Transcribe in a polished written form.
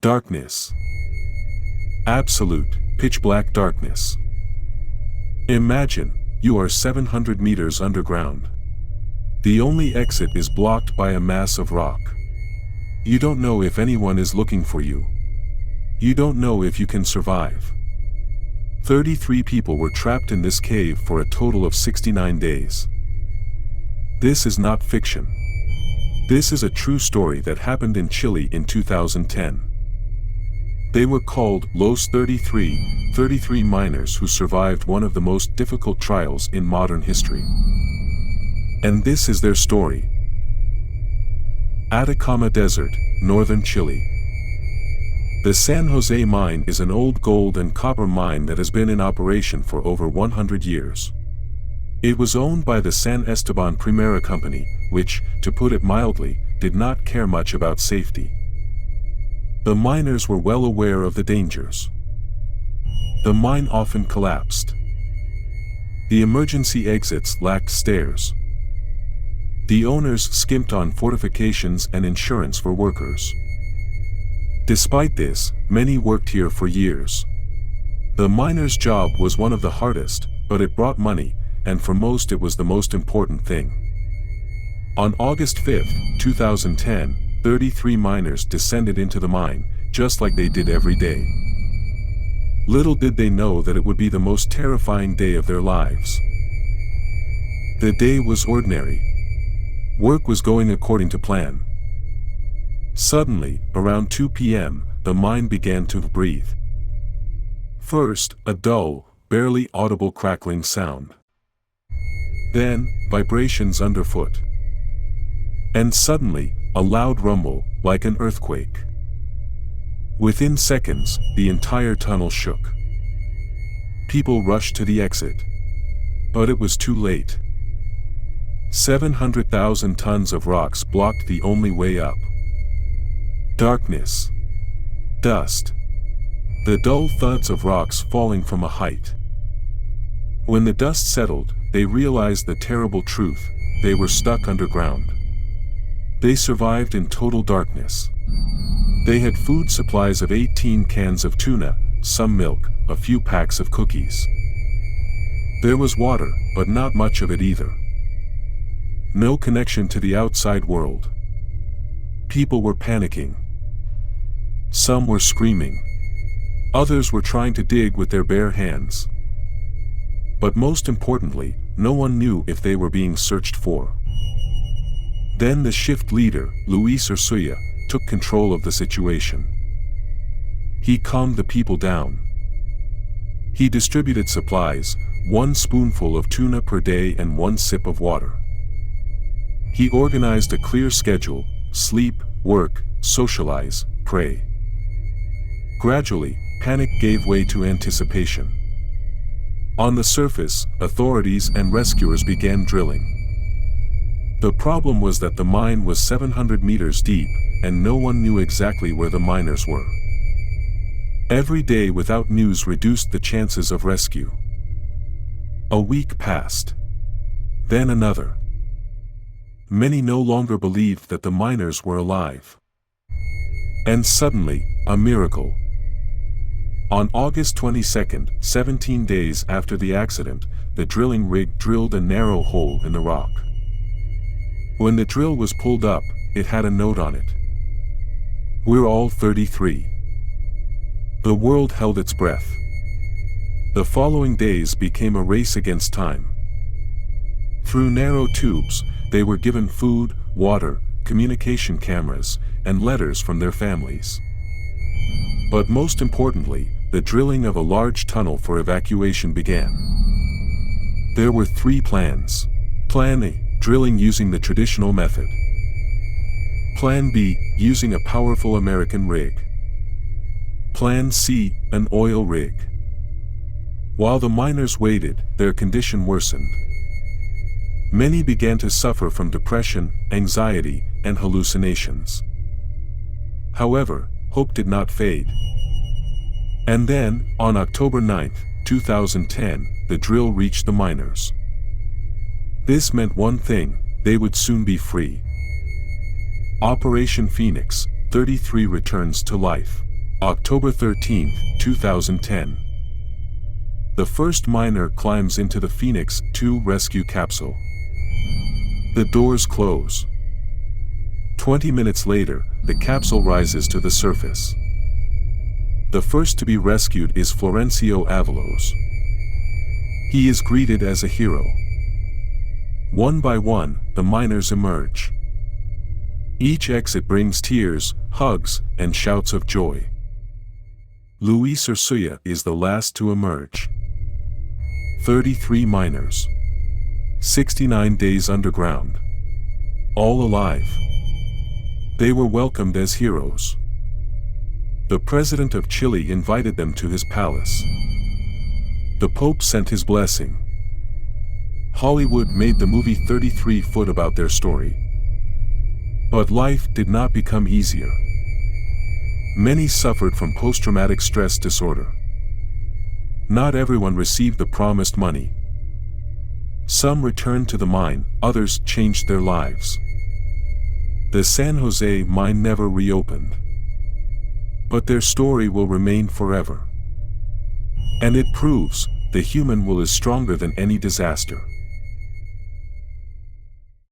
Darkness. Absolute, pitch-black darkness. Imagine, you are 700 meters underground. The only exit is blocked by a mass of rock. You don't know if anyone is looking for you. You don't know if you can survive. 33 people were trapped in this cave for a total of 69 days. This is not fiction. This is a true story that happened in Chile in 2010. They were called Los 33 miners who survived one of the most difficult trials in modern history. And this is their story. Atacama Desert, northern Chile. The San José mine is an old gold and copper mine that has been in operation for over 100 years. It was owned by the San Esteban Primera Company, which, to put it mildly, did not care much about safety. The miners were well aware of the dangers. The mine often collapsed. The emergency exits lacked stairs. The owners skimped on fortifications and insurance for workers. Despite this, many worked here for years. The miner's job was one of the hardest, but it brought money, and for most it was the most important thing. On August 5, 2010, 33 miners descended into the mine, just like they did every day. Little did they know that it would be the most terrifying day of their lives. The day was ordinary. Work was going according to plan. Suddenly, around 2 p.m., the mine began to breathe. First, a dull, barely audible crackling sound. Then, vibrations underfoot. And suddenly, a loud rumble, like an earthquake. Within seconds, the entire tunnel shook. People rushed to the exit. But it was too late. 700,000 tons of rocks blocked the only way up. Darkness. Dust. The dull thuds of rocks falling from a height. When the dust settled, they realized the terrible truth: they were stuck underground. They survived in total darkness. They had food supplies of 18 cans of tuna, some milk, a few packs of cookies. There was water, but not much of it either. No connection to the outside world. People were panicking. Some were screaming. Others were trying to dig with their bare hands. But most importantly, no one knew if they were being searched for. Then the shift leader, Luis Ursuya, took control of the situation. He calmed the people down. He distributed supplies, 1 spoonful of tuna per day and 1 sip of water. He organized a clear schedule: sleep, work, socialize, pray. Gradually, panic gave way to anticipation. On the surface, authorities and rescuers began drilling. The problem was that the mine was 700 meters deep, and no one knew exactly where the miners were. Every day without news reduced the chances of rescue. A week passed. Then another. Many no longer believed that the miners were alive. And suddenly, a miracle. On August 22, 17 days after the accident, the drilling rig drilled a narrow hole in the rock. When the drill was pulled up, it had a note on it. "We're all 33. The world held its breath. The following days became a race against time. Through narrow tubes, they were given food, water, communication cameras, and letters from their families. But most importantly, the drilling of a large tunnel for evacuation began. There were 3 plans. Plan A, drilling using the traditional method. Plan B, using a powerful American rig. Plan C, an oil rig. While the miners waited, their condition worsened. Many began to suffer from depression, anxiety, and hallucinations. However, hope did not fade. And then, on October 9, 2010, the drill reached the miners. This meant one thing: they would soon be free. Operation Phoenix, 33 returns to life. October 13, 2010. The first miner climbs into the Phoenix 2 rescue capsule. The doors close. 20 minutes later, the capsule rises to the surface. The first to be rescued is Florencio Avalos. He is greeted as a hero. One by one, the miners emerge. Each exit brings tears, hugs, and shouts of joy. Luis Ursuya is the last to emerge. 33 miners. 69 days underground. All alive. They were welcomed as heroes. The president of Chile invited them to his palace. The Pope sent his blessing. Hollywood made the movie 33 Foot about their story. But life did not become easier. Many suffered from post-traumatic stress disorder. Not everyone received the promised money. Some returned to the mine, others changed their lives. The San José mine never reopened. But their story will remain forever. And it proves, the human will is stronger than any disaster.